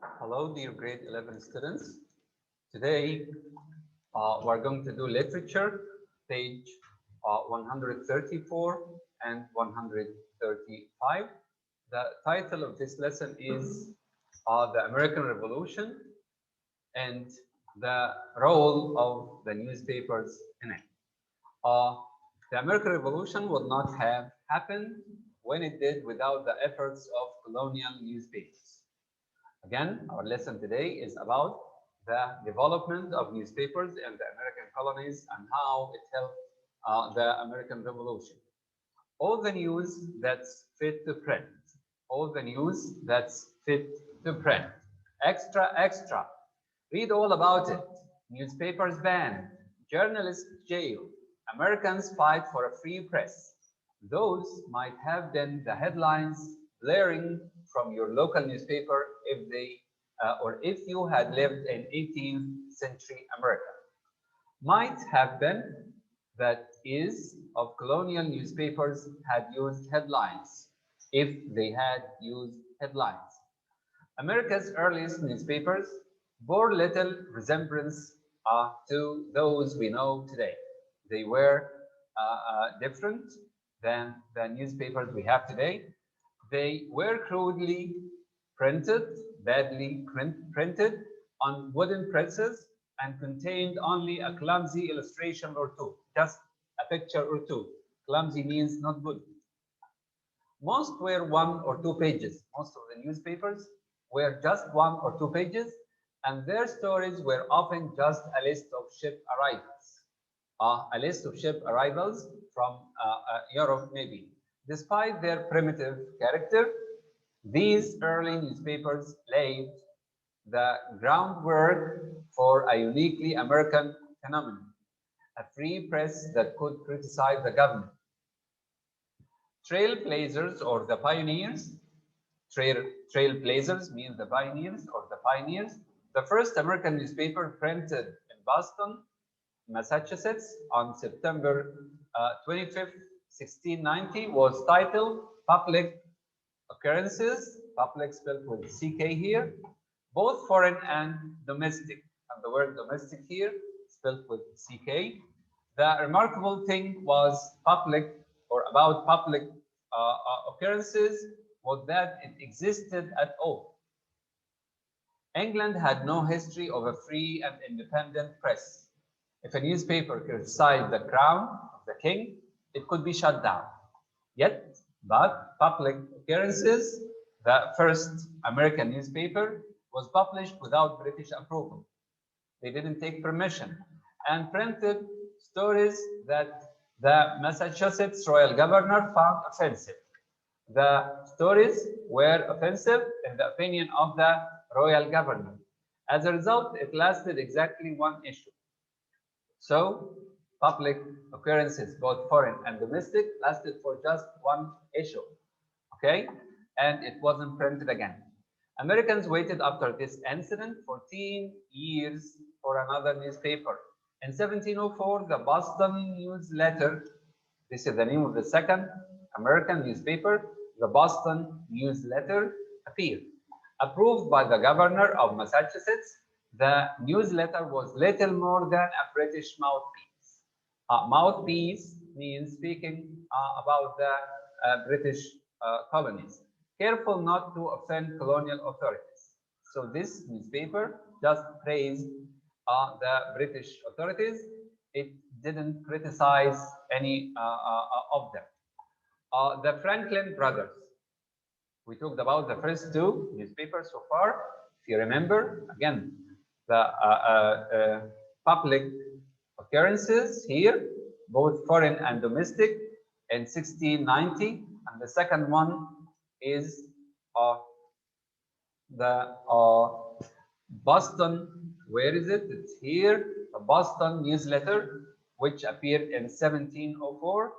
Hello, dear grade 11 students. Today, we're going to do literature, page 134 and 135. The title of this lesson is The American Revolution and the role of the newspapers in it. The American Revolution would not have happened when it did without the efforts of colonial newspapers. Again, our lesson today is about the development of newspapers in the American colonies and how it helped the American Revolution. All the news that's fit to print, all the news that's fit to print. Extra, extra. Read all about it. Newspapers banned, journalists jailed, Americans fight for a free press. Those might have been the headlines blaring from your local newspaper if they or if you had lived in 18th century America. Might have been, that is, of colonial newspapers had used headlines, if they had used headlines. America's earliest newspapers bore little resemblance to those we know today. They were different than the newspapers we have today. They were crudely printed, badly printed on wooden presses and contained only a clumsy illustration or two, just a picture or two. Clumsy means not good. Most were 1 or 2 pages. Most of the newspapers were just 1 or 2 pages, and their stories were often just a list of ship arrivals. A list of ship arrivals from Europe, maybe. Despite their primitive character, these early newspapers laid the groundwork for a uniquely American phenomenon, a free press that could criticize the government. Trailblazers or the pioneers, trailblazers means the pioneers or the pioneers. The first American newspaper printed in Boston, Massachusetts on September 25th, 1690 was titled Public Occurrences, public spelled with CK here, both foreign and domestic. And the word domestic here spelled with CK. The remarkable thing was public or about public occurrences was that it existed at all. England had no history of a free and independent press. If a newspaper criticized the crown of the king, it could be shut down. But Public Occurrences, the first American newspaper, was published without British approval. They didn't take permission and printed stories that the Massachusetts royal governor found offensive. The stories were offensive in the opinion of the royal governor. As a result, it lasted exactly 1 issue. So, Public Occurrences, both foreign and domestic, lasted for just 1 issue. Okay? And it wasn't printed again. Americans waited after this incident 14 years for another newspaper. In 1704, the Boston Newsletter, this is the name of the second American newspaper, the Boston Newsletter appeared. Approved by the governor of Massachusetts, the newsletter was little more than a British mouthpiece. Mouthpiece means speaking about the British colonies. Careful not to offend colonial authorities. So this newspaper just praised the British authorities. It didn't criticize any of them. The Franklin brothers. We talked about the first 2 newspapers so far. If you remember, again, the Public Occurrences here, both foreign and domestic, in 1690, and the second one is the Boston, where is it? It's here, the Boston Newsletter, which appeared in 1704.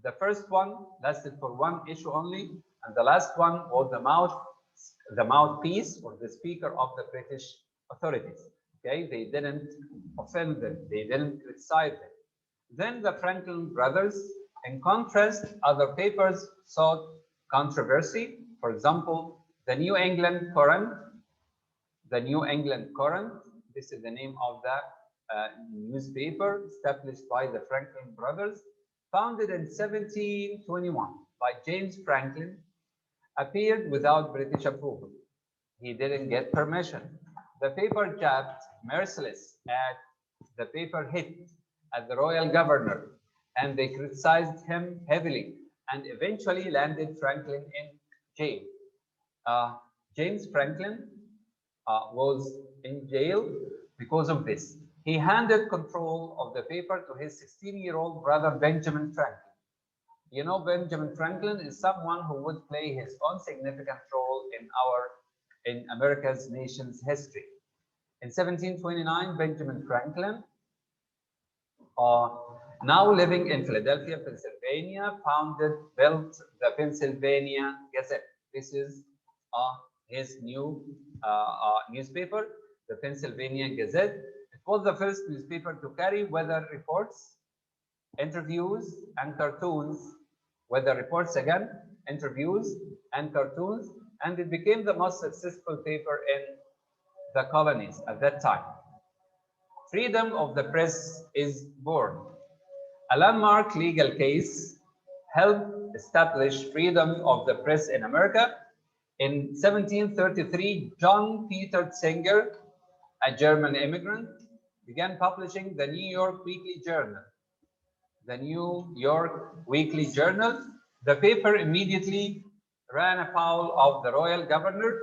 The first one lasted for 1 issue only, and the last one was the mouthpiece or the speaker of the British authorities. Okay, they didn't offend them, they didn't criticize them. Then the Franklin brothers, in contrast, other papers sought controversy. For example, the New England Courant the New England Courant. This is the name of the newspaper established by the Franklin brothers, founded in 1721 by James Franklin, appeared without British approval. He didn't get permission. The paper jabbed merciless at the paper hit at the royal governor, and they criticized him heavily and eventually landed Franklin in jail. James Franklin was in jail because of this. He handed control of the paper to his 16-year-old brother, Benjamin Franklin. You know, Benjamin Franklin is someone who would play his own significant role in America's nation's history. In 1729, Benjamin Franklin, now living in Philadelphia, Pennsylvania, built the Pennsylvania Gazette. This is his new newspaper, the Pennsylvania Gazette. It was the first newspaper to carry weather reports, interviews, and cartoons. Weather reports again, interviews, and cartoons, and it became the most successful paper in the colonies at that time. Freedom of the press is born. A landmark legal case helped establish freedom of the press in America. In 1733, John Peter Singer, a German immigrant, began publishing the New York Weekly Journal. The New York Weekly Journal. The paper immediately ran afoul of the royal governor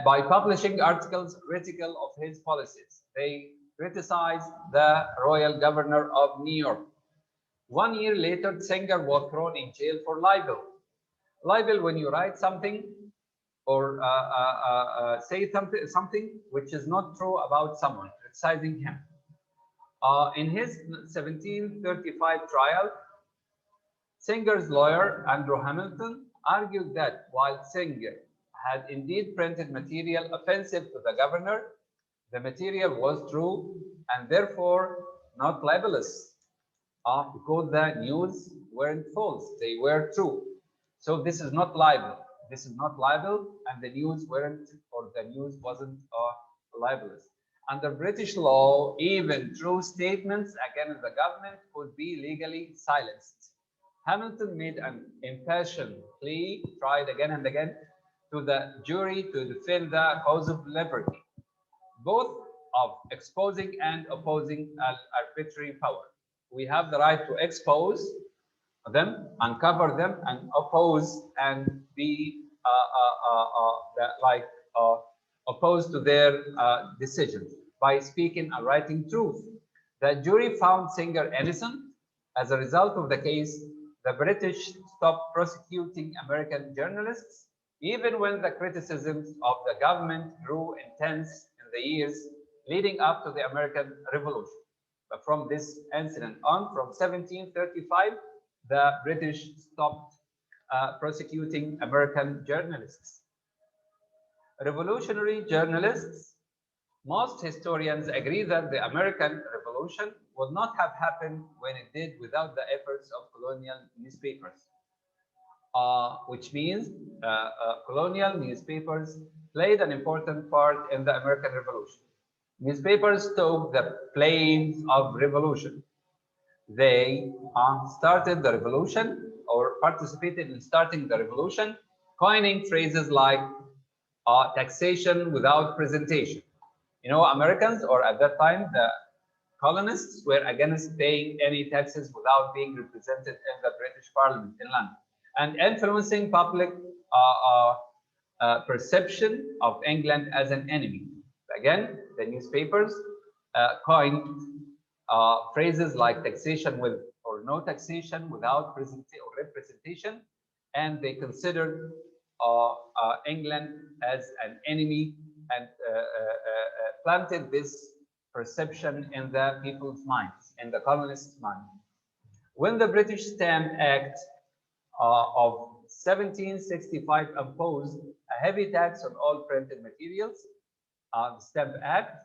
by publishing articles critical of his policies. They criticized the royal governor of New York. 1 year later, Singer was thrown in jail for libel. Libel, when you write something or say something which is not true about someone, criticizing him. In his 1735 trial, Singer's lawyer, Andrew Hamilton, argued that while Singer had indeed printed material offensive to the governor, the material was true and therefore not libelous because the news weren't false, they were true. So this is not libel. This is not libel, and the news wasn't libelous. Under British law, even true statements against the government could be legally silenced. Hamilton made an impassioned plea, tried again and again, to the jury to defend the cause of liberty, both of exposing and opposing arbitrary power. We have the right to expose them, uncover them, and oppose and be opposed to their decisions by speaking and writing truth. The jury found Singer innocent. As a result of the case, the British stopped prosecuting American journalists, even when the criticisms of the government grew intense in the years leading up to the American Revolution. But from this incident on, from 1735, the British stopped prosecuting American journalists. Revolutionary journalists. Most historians agree that the American Revolution would not have happened when it did without the efforts of colonial newspapers, which means colonial newspapers played an important part in the American Revolution. Newspapers stoked the flames of revolution. They started the revolution or participated in starting the revolution, coining phrases like taxation without presentation. You know, Americans, or at that time, the colonists, were against paying any taxes without being represented in the British Parliament in London, and influencing public perception of England as an enemy. Again, the newspapers coined phrases like taxation with or no taxation without representation, and they considered England as an enemy and planted this perception in the people's minds, in the colonists' minds. When the British Stamp Act of 1765 imposed a heavy tax on all printed materials, the Stamp Act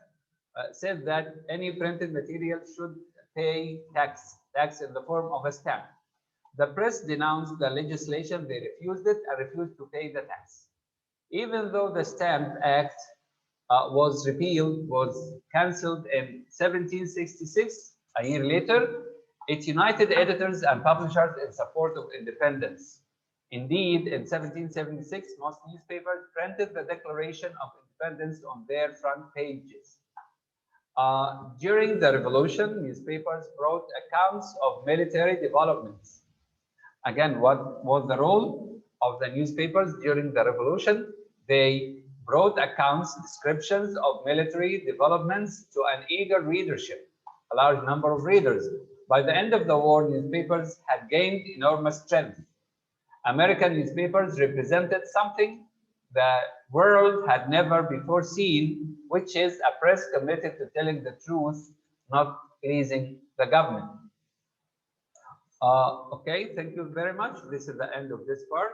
said that any printed material should pay tax in the form of a stamp. The press denounced the legislation, they refused it and refused to pay the tax. Even though the Stamp Act was repealed, was cancelled in 1766. A year later, it united editors and publishers in support of independence. Indeed, in 1776, most newspapers printed the Declaration of Independence on their front pages. During the Revolution, newspapers brought accounts of military developments. Again, what was the role of the newspapers during the Revolution? They brought accounts, descriptions of military developments to an eager readership, a large number of readers. By the end of the war, newspapers had gained enormous strength. American newspapers represented something the world had never before seen, which is a press committed to telling the truth, not pleasing the government. Okay, thank you very much. This is the end of this part.